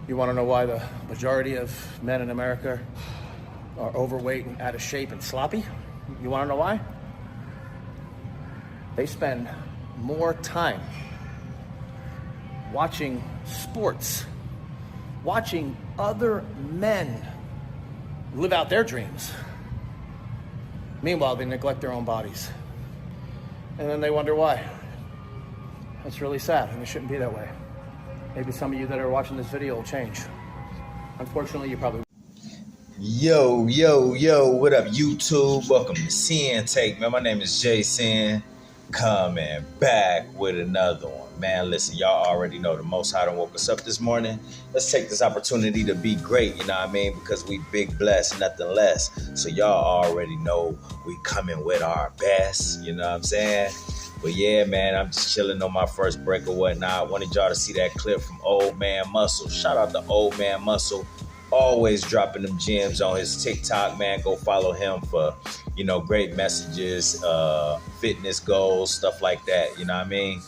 You want to know why the majority of men in America are overweight and out of shape and sloppy? You want to know why? They spend more time watching sports, watching other men live out their dreams. Meanwhile, they neglect their own bodies. And then they wonder why. That's really sad, and it shouldn't be that way. Maybe some of you that are watching this video will change. Unfortunately, you probably Yo, what up, YouTube? Welcome to Sinn-Take, man. My name is Jason, coming back with another one. Man, listen, y'all already know the Most High done woke us up this morning. Let's take this opportunity to be great, you know what I mean? Because we big blessed, nothing less. So y'all already know we coming with our best, you know what I'm saying? But yeah, man, I'm just chilling on my first break or whatnot. Wanted y'all to see that clip from Old Man Muscle. Shout out to Old Man Muscle. Always dropping them gems on his TikTok, man. Go follow him for, great messages, fitness goals, stuff like that. You know what I mean?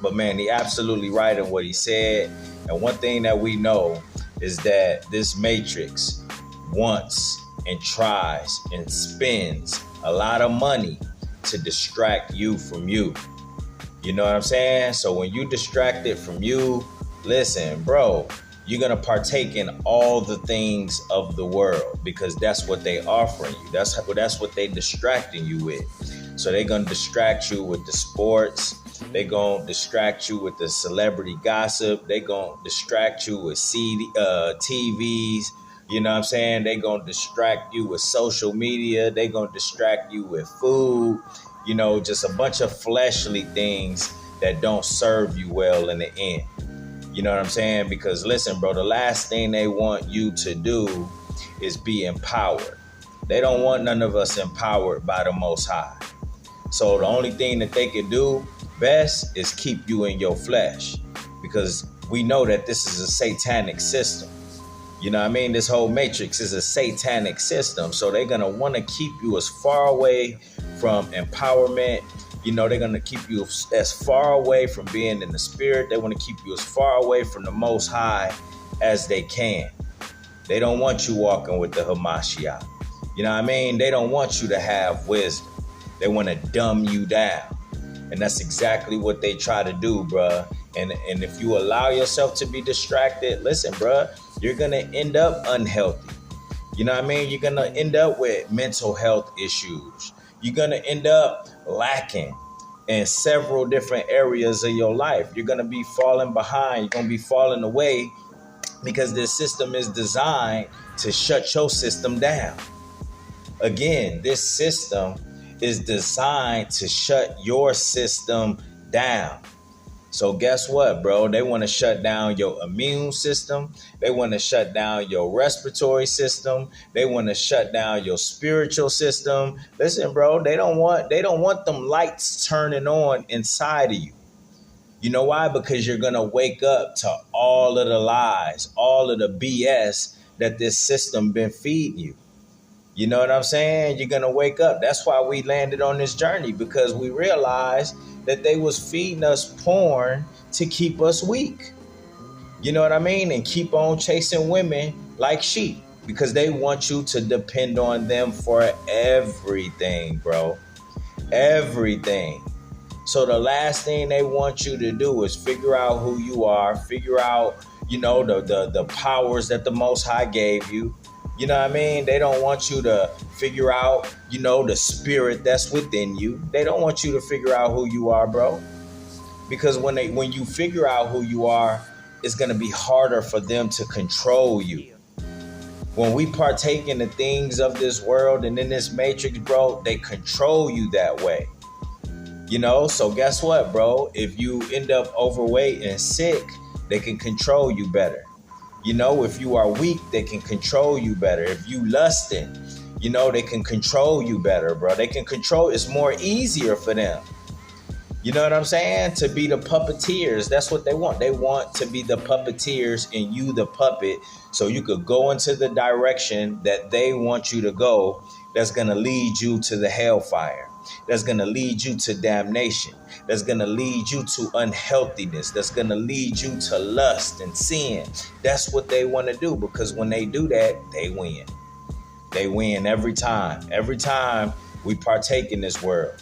But man, he absolutely right in what he said. And one thing that we know is that this matrix wants and tries and spends a lot of money to distract you from you. You know what I'm saying? So when you distracted from you, listen, bro, you're going to partake in all the things of the world because that's what they offering you. That's what they distracting you with. So they're going to distract you with the sports. They're going to distract you with the celebrity gossip. They're going to distract you with TVs. You know what I'm saying? They're going to distract you with social media. They're going to distract you with food. Just a bunch of fleshly things that don't serve you well in the end. You know what I'm saying? Because listen, bro, the last thing they want you to do is be empowered. They don't want none of us empowered by the Most High. So the only thing that they can do best is keep you in your flesh, because we know that this is a satanic system. You know what I mean? This whole matrix is a satanic system. So they're going to want to keep you as far away from empowerment. They're going to keep you as far away from being in the spirit. They want to keep you as far away from the Most High as they can. They don't want you walking with the Hamashiach. You know what I mean? They don't want you to have wisdom. They want to dumb you down. And that's exactly what they try to do, bruh. And if you allow yourself to be distracted, listen, bruh, you're going to end up unhealthy. You know what I mean? You're going to end up with mental health issues. You're going to end up lacking in several different areas of your life. You're going to be falling behind. You're going to be falling away because this system is designed to shut your system down. Again, this system is designed to shut your system down. So guess what, bro? They want to shut down your immune system. They want to shut down your respiratory system. They want to shut down your spiritual system. Listen, bro, they don't want them lights turning on inside of you. You know why? Because you're going to wake up to all of the lies, all of the BS that this system been feeding you. You know what I'm saying? You're going to wake up. That's why we landed on this journey, because we realized that they was feeding us porn to keep us weak. You know what I mean? And keep on chasing women like sheep, because they want you to depend on them for everything, bro. Everything. So the last thing they want you to do is figure out who you are, figure out, the powers that the Most High gave you. You know what I mean? They don't want you to figure out, the spirit that's within you. They don't want you to figure out who you are, bro. Because when you figure out who you are, it's going to be harder for them to control you. When we partake in the things of this world and in this matrix, bro, they control you that way. So guess what, bro? If you end up overweight and sick, they can control you better. If you are weak, they can control you better. If you lusting, they can control you better, bro. They can control. It's more easier for them. You know what I'm saying? To be the puppeteers. That's what they want. They want to be the puppeteers and you the puppet, so you could go into the direction that they want you to go. That's going to lead you to the hellfire. that's going to lead you to damnation, that's going to lead you to unhealthiness, that's going to lead you to lust and sin. That's what they want to do, because when they do that, they win. They win every time. Every time we partake in this world.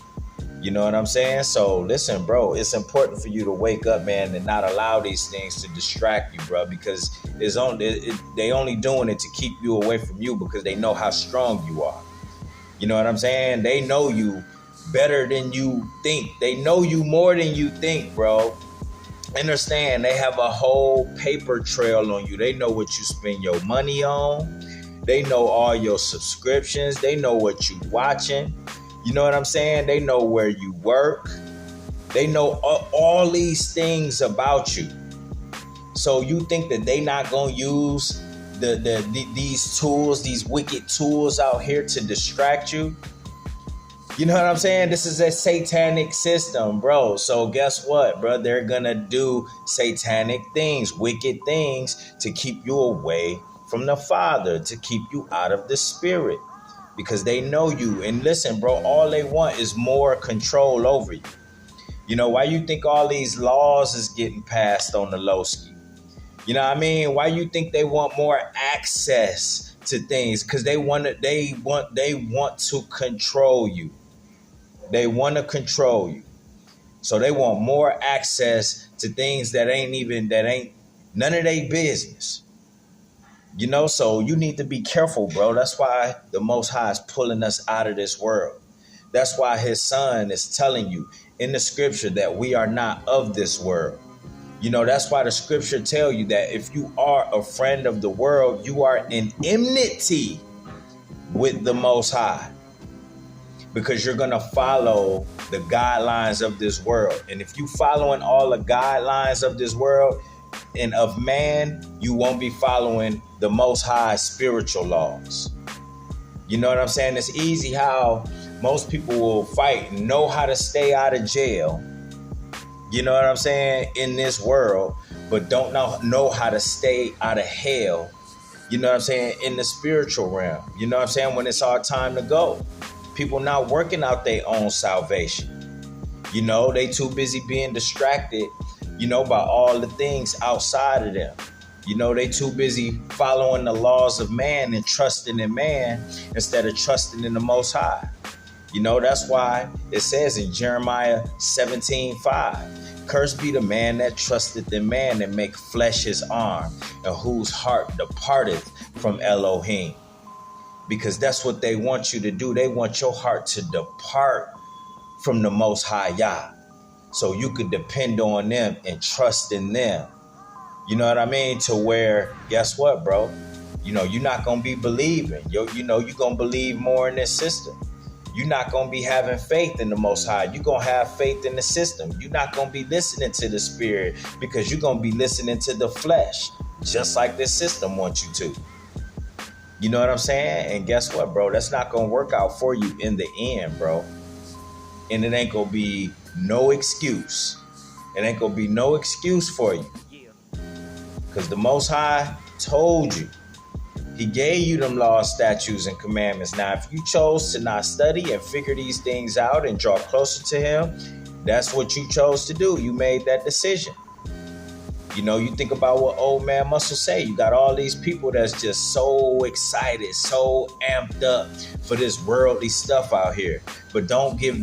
You know what I'm saying? So listen, bro, it's important for you to wake up, man, and not allow these things to distract you, bro, because they only doing it to keep you away from you, because they know how strong you are. You know what I'm saying? They know you better than you think. They know you more than you think, bro. Understand, they have a whole paper trail on you. They know what you spend your money on. They know all your subscriptions. They know what you watching. You know what I'm saying? They know where you work. They know all these things about you. So you think that they not gonna use these tools, these wicked tools out here to distract you? You know what I'm saying? This is a satanic system, bro. So guess what, bro? They're gonna do satanic things, wicked things, to keep you away from the Father, to keep you out of the Spirit, because they know you. And listen, bro, all they want is more control over you. You know, why you think all these laws is getting passed on the low ski? You know what I mean? Why you think they want more access to things? Because they want to control you. They want to control you. So they want more access to things that ain't none of their business. You know, so you need to be careful, bro. That's why the Most High is pulling us out of this world. That's why his son is telling you in the scripture that we are not of this world. You know, that's why the scripture tell you that if you are a friend of the world, you are in enmity with the Most High, because you're going to follow the guidelines of this world. And if you following all the guidelines of this world and of man, you won't be following the Most High spiritual laws. You know what I'm saying? It's easy how most people will fight and know how to stay out of jail. You know what I'm saying? In this world, but don't know how to stay out of hell. You know what I'm saying? In the spiritual realm. You know what I'm saying? When it's our time to go. People not working out their own salvation. You know, they too busy being distracted, you know, by all the things outside of them. You know, they too busy following the laws of man and trusting in man instead of trusting in the Most High. You know, that's why it says in Jeremiah 17:5, cursed be the man that trusteth in man and make flesh his arm, and whose heart departeth from Elohim. Because that's what they want you to do. They want your heart to depart from the Most High Yah, so you could depend on them and trust in them. You know what I mean? To where, guess what, bro? You know, you're not going to be believing. You're going to believe more in this system. You're not going to be having faith in the Most High. You're going to have faith in the system. You're not going to be listening to the Spirit, because you're going to be listening to the flesh, just like this system wants you to. You know what I'm saying? And guess what, bro? That's not going to work out for you in the end, bro. And it ain't going to be no excuse. It ain't going to be no excuse for you. Because the Most High told you. He gave you them laws, statutes, and commandments. Now, if you chose to not study and figure these things out and draw closer to him, that's what you chose to do. You made that decision. You know, you think about what old man Muscle say. You got all these people that's just so excited, so amped up for this worldly stuff out here, but they don't give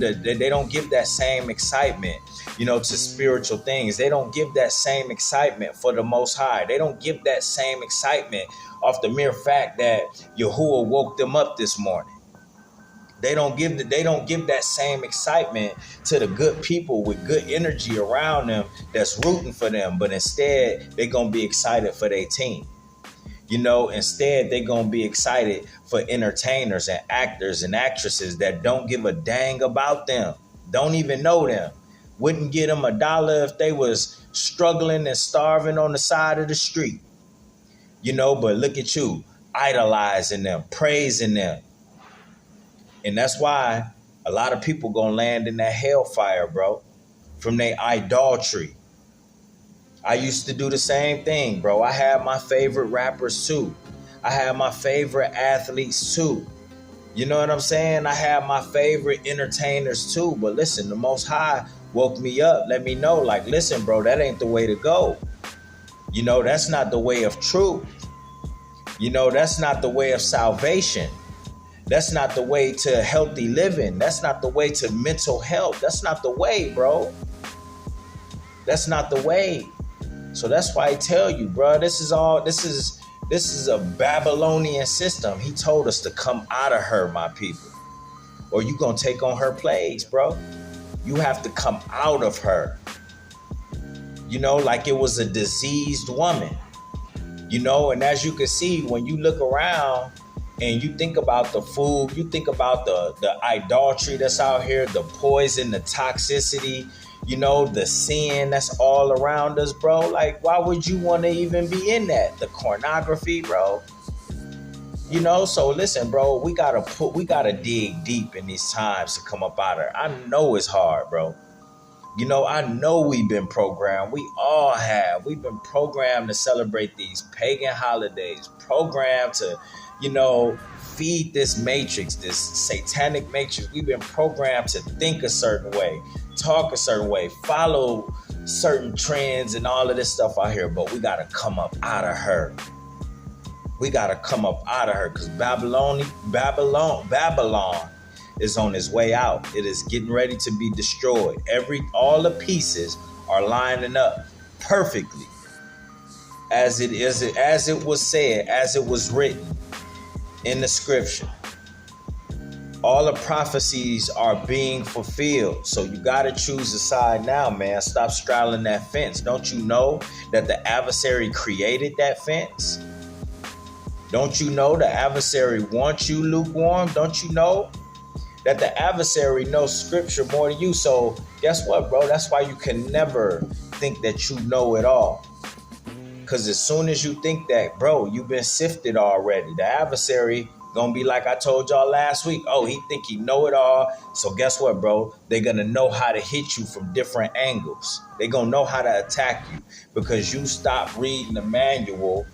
that same excitement, you know, to spiritual things. They don't give that same excitement for the Most High. They don't give that same excitement off the mere fact that Yahuwah woke them up this morning. They don't give that same excitement to the good people with good energy around them that's rooting for them. But instead, they're going to be excited for their team. You know, instead, they're going to be excited for entertainers and actors and actresses that don't give a dang about them, don't even know them. Wouldn't get them $1 if they was struggling and starving on the side of the street. You know, but look at you, idolizing them, praising them. And that's why a lot of people gonna land in that hellfire, bro, from their idolatry. I used to do the same thing, bro. I had my favorite rappers too. I had my favorite athletes too. You know what I'm saying? I have my favorite entertainers too, but listen, the Most High woke me up, let me know, like, listen, bro, that ain't the way to go. You know, that's not the way of truth. You know, that's not the way of salvation. That's not the way to healthy living. That's not the way to mental health. That's not the way, bro. That's not the way. So that's why I tell you, bro, this is a Babylonian system. He told us to come out of her, my people, or you gonna take on her plagues, bro. You have to come out of her. You know, like it was a diseased woman. You know, and as you can see, when you look around and you think about the food, you think about the idolatry that's out here, the poison, the toxicity, you know, the sin that's all around us, bro. Like, why would you want to even be in that? The pornography, bro. You know, so listen, bro, we gotta dig deep in these times to come up out of it. I know it's hard, bro. You know, I know we've been programmed. We all have. We've been programmed to celebrate these pagan holidays, programmed to, you know, feed this matrix, this satanic matrix. We've been programmed to think a certain way, talk a certain way, follow certain trends and all of this stuff out here. But we got to come up out of her. We got to come up out of her because Babylon is on its way out. It is getting ready to be destroyed. All the pieces are lining up perfectly as it was said, as it was written in the scripture. All the prophecies are being fulfilled. So you got to choose a side now, man. Stop straddling that fence. Don't you know that the adversary created that fence? Don't you know the adversary wants you lukewarm? Don't you know that the adversary knows scripture more than you? So guess what, bro? That's why you can never think that you know it all. Because as soon as you think that, bro, you've been sifted already. The adversary gonna be like I told y'all last week. Oh, he think he know it all. So guess what, bro? They're gonna know how to hit you from different angles. They're gonna know how to attack you because you stopped reading the manual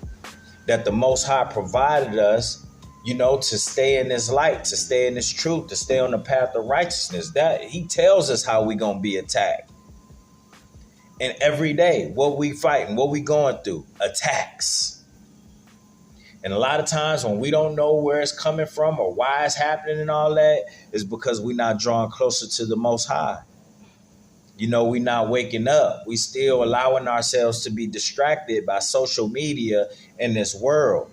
that the Most High provided us, you know, to stay in this light, to stay in this truth, to stay on the path of righteousness. That he tells us how we gonna be attacked. And every day, what we fighting, what we going through, attacks. And a lot of times when we don't know where it's coming from or why it's happening and all that, is because we're not drawing closer to the Most High. You know, we're not waking up. We still allowing ourselves to be distracted by social media in this world.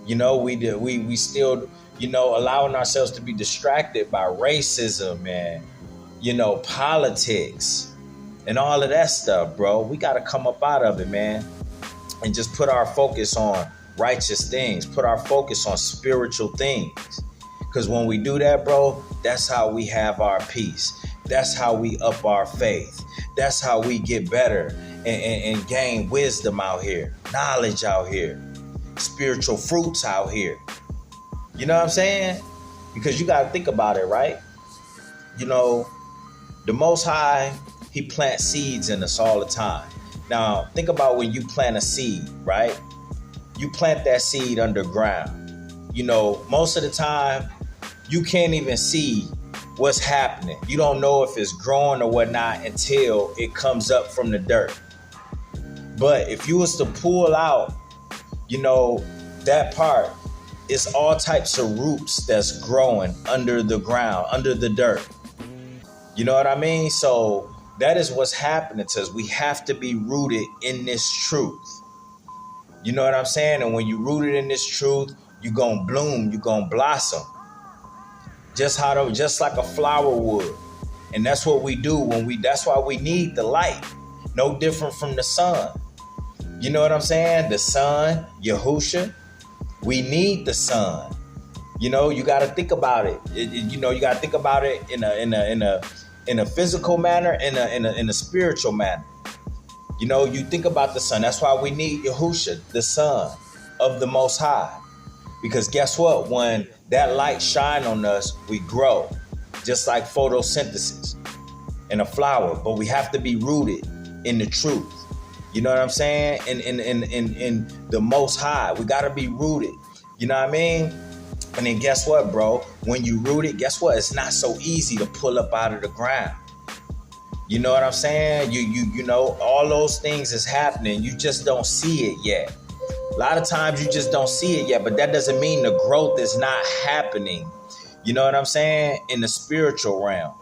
You know, we still, you know, allowing ourselves to be distracted by racism and, you know, politics and all of that stuff, bro. We got to come up out of it, man, and just put our focus on righteous things, put our focus on spiritual things. Because when we do that, bro, that's how we have our peace. That's how we up our faith. That's how we get better and gain wisdom out here, knowledge out here, spiritual fruits out here. You know what I'm saying? Because you got to think about it, right? You know, the Most High, he plants seeds in us all the time. Now, think about when you plant a seed, right? You plant that seed underground. You know, most of the time, you can't even see what's happening. You don't know if it's growing or whatnot until it comes up from the dirt. But if you was to pull out, you know, that part, it's all types of roots that's growing under the ground, under the dirt. You know what I mean? So that is what's happening to us. We have to be rooted in this truth. You know what I'm saying? And when you're rooted in this truth, you're going to bloom, you're going to blossom. Just like a flower would. And that's what we do that's why we need the light. No different from the sun. You know what I'm saying? The sun, Yahusha, we need the sun. You know, you got to think about it. You know, you got to think about it in a physical manner, in a spiritual manner. You know, you think about the sun. That's why we need Yahusha, the son of the Most High. Because guess what? When that light shine on us, we grow, just like photosynthesis in a flower. But we have to be rooted in the truth. You know what I'm saying? In the Most High, we got to be rooted. You know what I mean? And then guess what, bro? When you root it, guess what? It's not so easy to pull up out of the ground. You know what I'm saying? You know, all those things is happening. You just don't see it yet. A lot of times you just don't see it yet, but that doesn't mean the growth is not happening. You know what I'm saying? In the spiritual realm.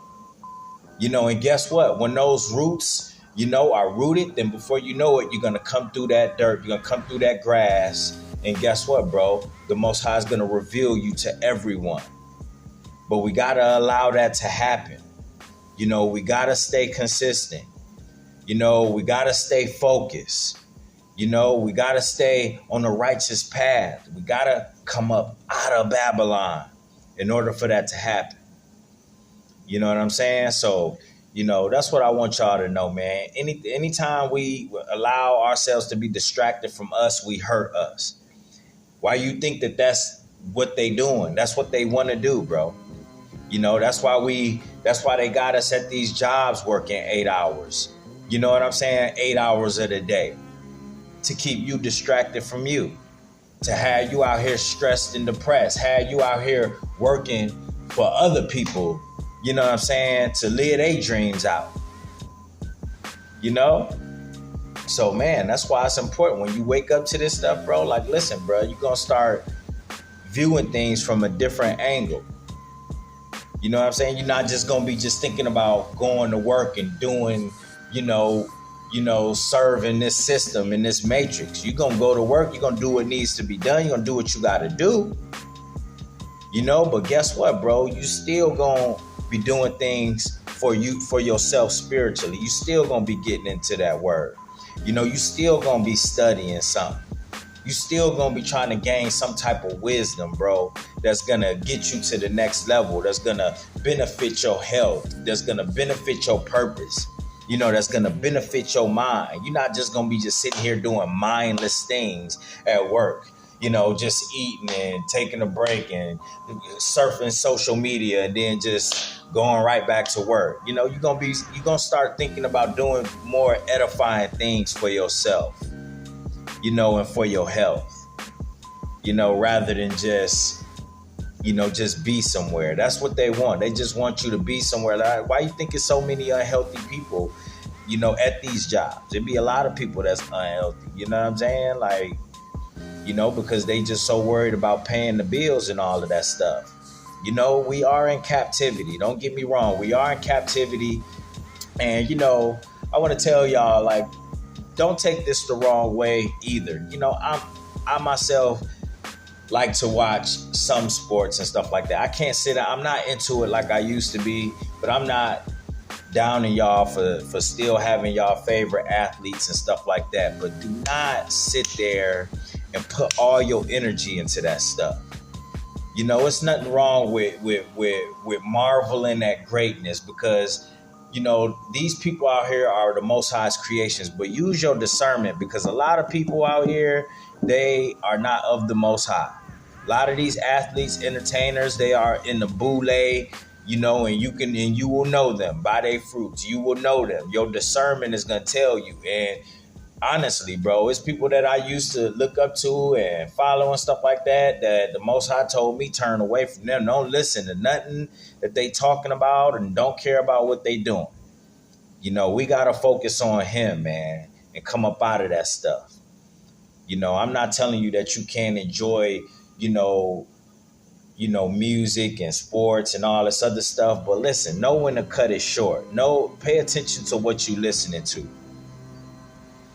You know, and guess what? When those roots, you know, are rooted, then before you know it, you're going to come through that dirt. You're going to come through that grass. And guess what, bro? The Most High is going to reveal you to everyone. But we got to allow that to happen. You know, we got to stay consistent. You know, we got to stay focused. You know, we got to stay on the righteous path. We got to come up out of Babylon in order for that to happen. You know what I'm saying? So, you know, that's what I want y'all to know, man. Anytime we allow ourselves to be distracted from us, we hurt us. Why you think that that's what they doing? That's what they want to do, bro. You know, that's why they got us at these jobs working 8 hours. You know what I'm saying? 8 hours of the day to keep you distracted from you, to have you out here stressed and depressed, have you out here working for other people. You know what I'm saying? To live their dreams out. You know? So, man, that's why it's important. When you wake up to this stuff, bro, like, listen, bro, you're going to start viewing things from a different angle. You know what I'm saying? You're not just going to be just thinking about going to work and doing, you know, serving this system in this matrix. You're going to go to work. You're going to do what needs to be done. You're going to do what you got to do. You know, but guess what, bro? You still going to be doing things for you, for yourself spiritually. You still gonna be getting into that word. You know, you still gonna be studying something. You still gonna be trying to gain some type of wisdom, bro, that's gonna get you to the next level, that's gonna benefit your health, that's gonna benefit your purpose, you know, that's gonna benefit your mind. You're not just gonna be just sitting here doing mindless things at work. You know, just eating and taking a break and surfing social media and then just going right back to work. You know, you're gonna start thinking about doing more edifying things for yourself, you know, and for your health, you know, rather than just, you know, just be somewhere. That's what they want. They just want you to be somewhere. Like, why you think it's so many unhealthy people, you know, at these jobs? There'd be a lot of people that's unhealthy. You know what I'm saying? Like, you know, because they just so worried about paying the bills and all of that stuff. You know, we are in captivity. Don't get me wrong. We are in captivity. And, you know, I want to tell y'all, like, don't take this the wrong way either. You know, I myself like to watch some sports and stuff like that. I can't sit down. I'm not into it like I used to be, but I'm not downing y'all for still having y'all favorite athletes and stuff like that. But do not sit there and put all your energy into that stuff. You know, it's nothing wrong with marveling at greatness, because, you know, these people out here are the Most High's creations, but use your discernment, because a lot of people out here, they are not of the Most High. A lot of these athletes, entertainers, they are in the boule, you know, and you will know them by their fruits. You will know them. Your discernment is going to tell you. And honestly, bro, it's people that I used to look up to and follow and stuff like that, that the Most High told me turn away from them. Don't listen to nothing that they talking about and don't care about what they doing. You know, we got to focus on him, man, and come up out of that stuff. You know, I'm not telling you that you can't enjoy, you know, music and sports and all this other stuff. But listen, know when to cut it short. Pay attention to what you're listening to.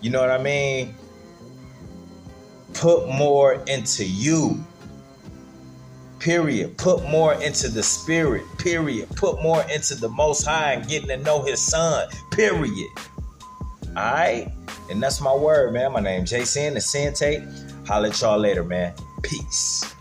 You know what I mean? Put more into you. Period. Put more into the spirit. Period. Put more into the Most High and getting to know his son. Period. All right? And that's my word, man. My name's Sinn, the Sinn-Take. Holla at y'all later, man. Peace.